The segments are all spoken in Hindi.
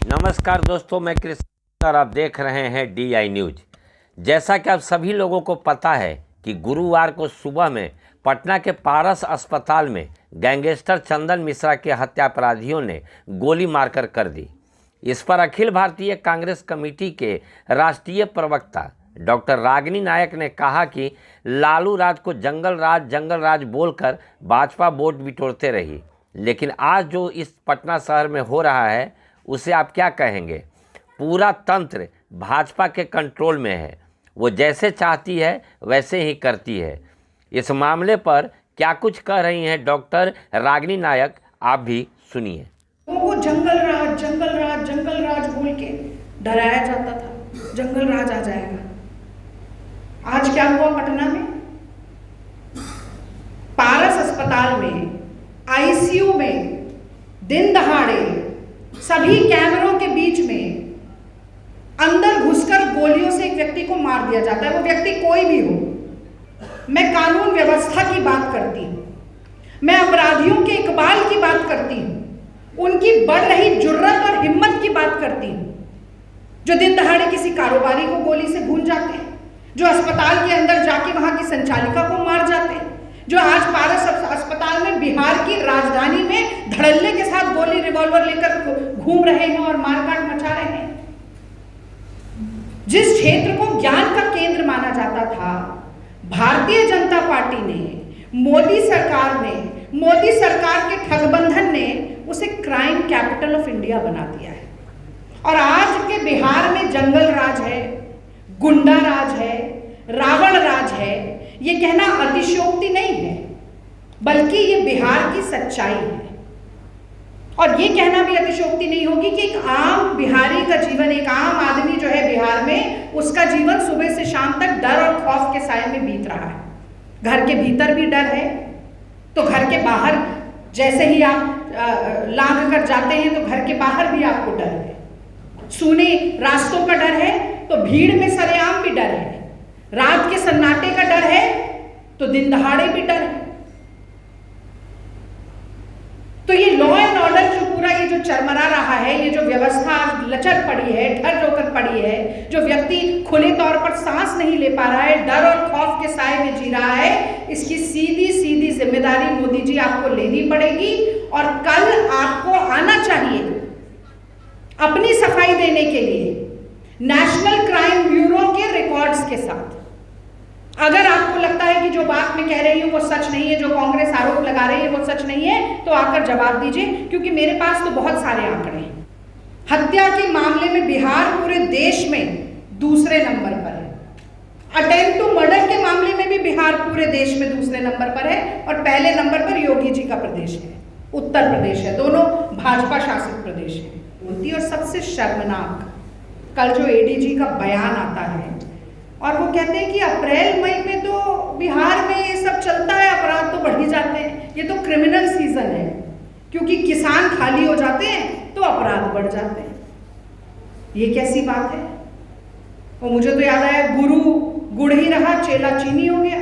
नमस्कार दोस्तों, मैं कृष्ण और आप देख रहे हैं DI न्यूज। जैसा कि आप सभी लोगों को पता है कि गुरुवार को सुबह में पटना के पारस अस्पताल में गैंगस्टर चंदन मिश्रा के हत्या अपराधियों ने गोली मारकर कर दी। इस पर अखिल भारतीय कांग्रेस कमेटी के राष्ट्रीय प्रवक्ता डॉक्टर रागिनी नायक ने कहा कि लालू राज को जंगल राज बोलकर भाजपा वोट बिटोरते रही, लेकिन आज जो इस पटना शहर में हो रहा है उसे आप क्या कहेंगे। पूरा तंत्र भाजपा के कंट्रोल में है, वो जैसे चाहती है वैसे ही करती है। इस मामले पर क्या कुछ कह रही हैं डॉक्टर रागिनी नायक, आप भी सुनिए। लोगों को जंगल राज बोल के डराया जाता था, जंगल राज आ जाएगा। आज क्या हुआ पटना में? पारस अस्पताल में ICU में दिन दहाड़े सभी कैमरों के बीच में अंदर घुसकर गोलियों से एक व्यक्ति को मार दिया जाता है। वो व्यक्ति कोई भी हो। मैं कानून व्यवस्था की बात करती हूँ, मैं अपराधियों के इकबाल की बात करती हूँ, उनकी बढ़ रही जुर्रत और हिम्मत की बात करती हूँ, जो दिन दहाड़े किसी कारोबारी को गोली से भून जाते हैं, जो अस्पताल के अंदर जाके वहां की संचालिका को मार जाते हैं, जो आज पारस अस्पताल में बिहार की राजधानी में धड़ल्ले के साथ गोली रिवॉल्वर लेकर घूम रहे हैं और मारकाट मचा रहे हैं। जिस क्षेत्र को ज्ञान का केंद्र माना जाता था, भारतीय जनता पार्टी ने, मोदी सरकार के ठगबंधन ने उसे क्राइम कैपिटल ऑफ इंडिया बना दिया है। और आज के बिहार में जंगल राज है, गुंडा राज है, रावण राज है। ये कहना अतिशयोक्ति नहीं है, बल्कि ये बिहार की सच्चाई है। और ये कहना भी अतिशयोक्ति नहीं होगी कि एक आम बिहारी का जीवन, एक आम आदमी जो है बिहार में, उसका जीवन सुबह से शाम तक डर और खौफ के साए में बीत रहा है। घर के भीतर भी डर है तो घर के बाहर, जैसे ही आप लांघ कर जाते हैं तो घर के बाहर भी आपको डर है। सूने रास्तों का डर है तो भीड़ में सरेआम भी डर है। रात के सन्नाटे का डर है तो दिन दहाड़े भी डर है। तो ये लॉ एंड ऑर्डर जो पूरा ये जो चरमरा रहा है, ये जो व्यवस्था आज लचर पड़ी है, ढर होकर पड़ी है, जो व्यक्ति खुले तौर पर सांस नहीं ले पा रहा है, डर और खौफ के साए में जी रहा है, इसकी सीधी सीधी जिम्मेदारी मोदी जी आपको लेनी पड़ेगी। और कल आपको आना चाहिए अपनी सफाई देने के लिए नेशनल क्राइम ब्यूरो के रिकॉर्ड्स के साथ। अगर आपको लगता है कि जो बात मैं कह रही हूं वो सच नहीं है, जो कांग्रेस आरोप लगा रही है वो सच नहीं है, तो आकर जवाब दीजिए, क्योंकि मेरे पास तो बहुत सारे आंकड़े हैं। हत्या के मामले में बिहार पूरे देश में दूसरे नंबर पर है। अटेम्प्ट टू मर्डर के मामले में भी बिहार पूरे देश में दूसरे नंबर पर है, और पहले नंबर पर योगी जी का प्रदेश है, उत्तर प्रदेश है। दोनों भाजपा शासित प्रदेश है। और सबसे शर्मनाक, कल जो ADG का बयान आता है और वो कहते हैं कि अप्रैल मई में तो बिहार में ये सब चलता है, अपराध तो बढ़ ही जाते हैं, ये तो क्रिमिनल सीजन है, क्योंकि किसान खाली हो जाते हैं तो अपराध बढ़ जाते हैं। ये कैसी बात है? और मुझे तो याद आया, गुरु गुड़ ही रहा, चेला चीनी हो गया।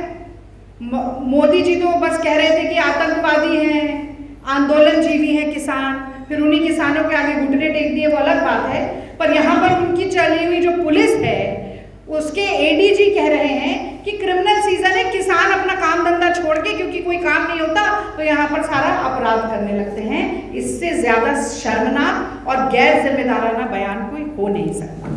मोदी जी तो बस कह रहे थे कि आतंकवादी हैं, आंदोलन जीवी हैं किसान, फिर उन्हीं किसानों के आगे घुटने टेक दिए, वो अलग बात है। पर यहाँ पर उनकी चली हुई जो पुलिस है, उसके ADG कह रहे हैं कि क्रिमिनल सीजन है, किसान अपना काम धंधा छोड़ के, क्योंकि कोई काम नहीं होता, तो यहाँ पर सारा अपराध करने लगते हैं। इससे ज्यादा शर्मनाक और गैर जिम्मेदाराना बयान कोई हो नहीं सकता।